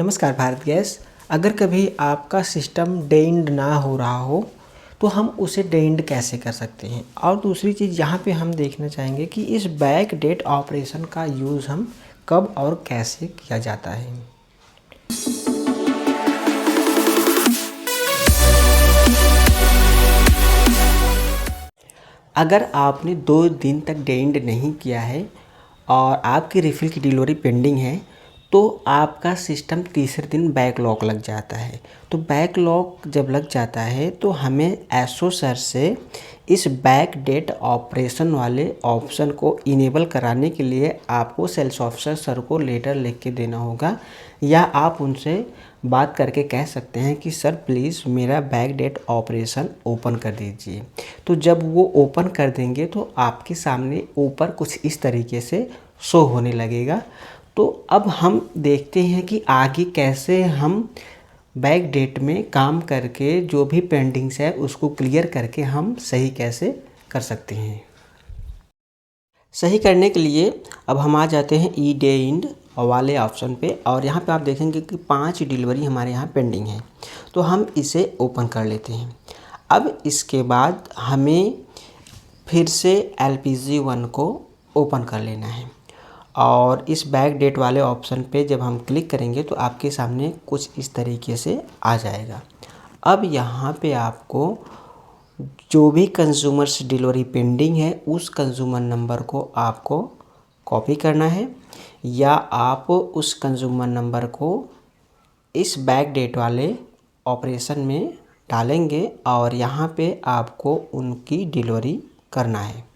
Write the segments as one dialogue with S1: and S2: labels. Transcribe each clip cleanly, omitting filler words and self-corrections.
S1: नमस्कार भारत गैस। अगर कभी आपका सिस्टम डेइंड ना हो रहा हो तो हम उसे डेइंड कैसे कर सकते हैं। और दूसरी चीज़ यहाँ पे हम देखना चाहेंगे कि इस बैक डेट ऑपरेशन का यूज़ हम कब और कैसे किया जाता है। अगर आपने 2 दिन तक डेइंड नहीं किया है और आपकी रिफ़िल की डिलीवरी पेंडिंग है तो आपका सिस्टम तीसरे दिन बैकलॉग लग जाता है। तो बैकलॉग जब लग जाता है तो हमें एसओ सर से इस बैक डेट ऑपरेशन वाले ऑप्शन को इनेबल कराने के लिए आपको सेल्स ऑफिसर सर को लेटर लिख के देना होगा, या आप उनसे बात करके कह सकते हैं कि सर प्लीज़ मेरा बैक डेट ऑपरेशन ओपन कर दीजिए। तो जब वो ओपन कर देंगे तो आपके सामने ऊपर कुछ इस तरीके से शो होने लगेगा। तो अब हम देखते हैं कि आगे कैसे हम बैक डेट में काम करके जो भी पेंडिंग्स है उसको क्लियर करके हम सही कैसे कर सकते हैं। सही करने के लिए अब हम आ जाते हैं ई डेइंड वाले ऑप्शन पे, और यहाँ पे आप देखेंगे कि 5 डिलीवरी हमारे यहाँ पेंडिंग है। तो हम इसे ओपन कर लेते हैं। अब इसके बाद हमें फिर से LPG 1 को ओपन कर लेना है, और इस बैक डेट वाले ऑप्शन पे जब हम क्लिक करेंगे तो आपके सामने कुछ इस तरीके से आ जाएगा। अब यहाँ पे आपको जो भी कंज्यूमर्स डिलीवरी पेंडिंग है उस कंज्यूमर नंबर को आपको कॉपी करना है, या आप उस कंज्यूमर नंबर को इस बैक डेट वाले ऑपरेशन में डालेंगे और यहाँ पे आपको उनकी डिलीवरी करना है।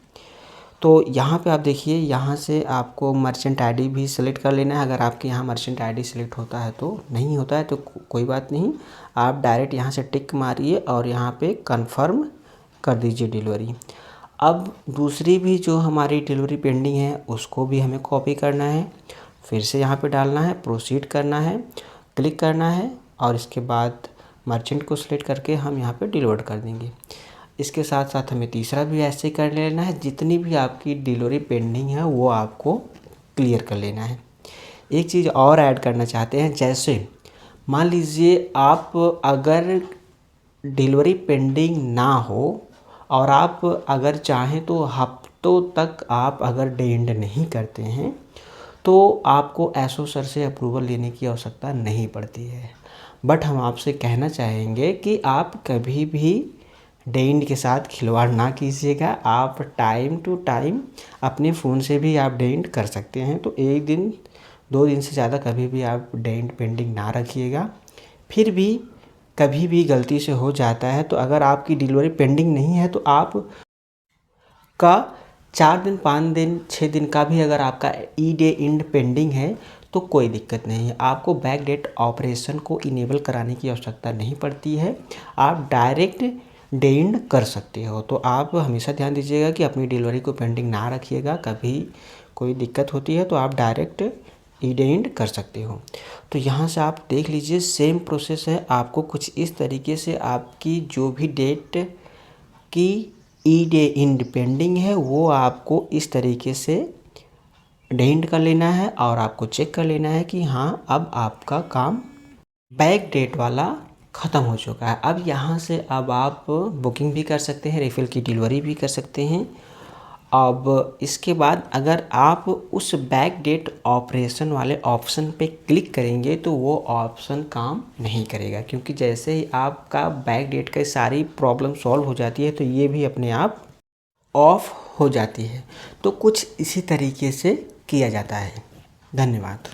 S1: तो यहाँ पे आप देखिए, यहाँ से आपको मर्चेंट आईडी भी सिलेक्ट कर लेना है। अगर आपके यहाँ मर्चेंट आईडी सिलेक्ट होता है तो नहीं होता है तो कोई बात नहीं, आप डायरेक्ट यहाँ से टिक मारिए और यहाँ पे कंफर्म कर दीजिए डिलीवरी। अब दूसरी भी जो हमारी डिलीवरी पेंडिंग है उसको भी हमें कॉपी करना है, फिर से यहाँ पे डालना है, प्रोसीड करना है, क्लिक करना है, और इसके बाद मर्चेंट को सिलेक्ट करके हम यहाँ पे डिलीवर कर देंगे। इसके साथ साथ हमें तीसरा भी ऐसे कर लेना है। जितनी भी आपकी डिलीवरी पेंडिंग है वो आपको क्लियर कर लेना है। एक चीज़ और ऐड करना चाहते हैं, जैसे मान लीजिए आप अगर डिलीवरी पेंडिंग ना हो और आप अगर चाहें तो हफ्तों तक आप अगर डेइंड नहीं करते हैं तो आपको एसओ सर से अप्रूवल लेने की आवश्यकता नहीं पड़ती है। बट हम आपसे कहना चाहेंगे कि आप कभी भी डेइंड के साथ खिलवाड़ ना कीजिएगा। आप टाइम टू टाइम अपने फ़ोन से भी आप डेइंड कर सकते हैं। तो 1 दिन 2 दिन से ज़्यादा कभी भी आप डेइंड पेंडिंग ना रखिएगा। फिर भी कभी भी गलती से हो जाता है तो अगर आपकी डिलीवरी पेंडिंग नहीं है तो आप का 4 दिन 5 दिन 6 दिन का भी अगर आपका ई डेइंड पेंडिंग है तो कोई दिक्कत नहीं है। आपको बैक डेट ऑपरेशन को इनेबल कराने की आवश्यकता नहीं पड़ती है, आप डायरेक्ट डेइंड कर सकते हो। तो आप हमेशा ध्यान दीजिएगा कि अपनी डिलीवरी को पेंडिंग ना रखिएगा। कभी कोई दिक्कत होती है तो आप डायरेक्ट ई डेइंड कर सकते हो। तो यहाँ से आप देख लीजिए सेम प्रोसेस है। आपको कुछ इस तरीके से आपकी जो भी डेट की ई डेइंड पेंडिंग है वो आपको इस तरीके से डेइंड कर लेना है, और आपको चेक कर लेना है कि हाँ अब आपका काम बैक डेट वाला ख़त्म हो चुका है। अब यहाँ से अब आप बुकिंग भी कर सकते हैं, रिफ़िल की डिलीवरी भी कर सकते हैं। अब इसके बाद अगर आप उस बैक डेट ऑपरेशन वाले ऑप्शन पे क्लिक करेंगे तो वो ऑप्शन काम नहीं करेगा, क्योंकि जैसे ही आपका बैक डेट का सारी प्रॉब्लम सॉल्व हो जाती है तो ये भी अपने आप ऑफ हो जाती है। तो कुछ इसी तरीके से किया जाता है। धन्यवाद।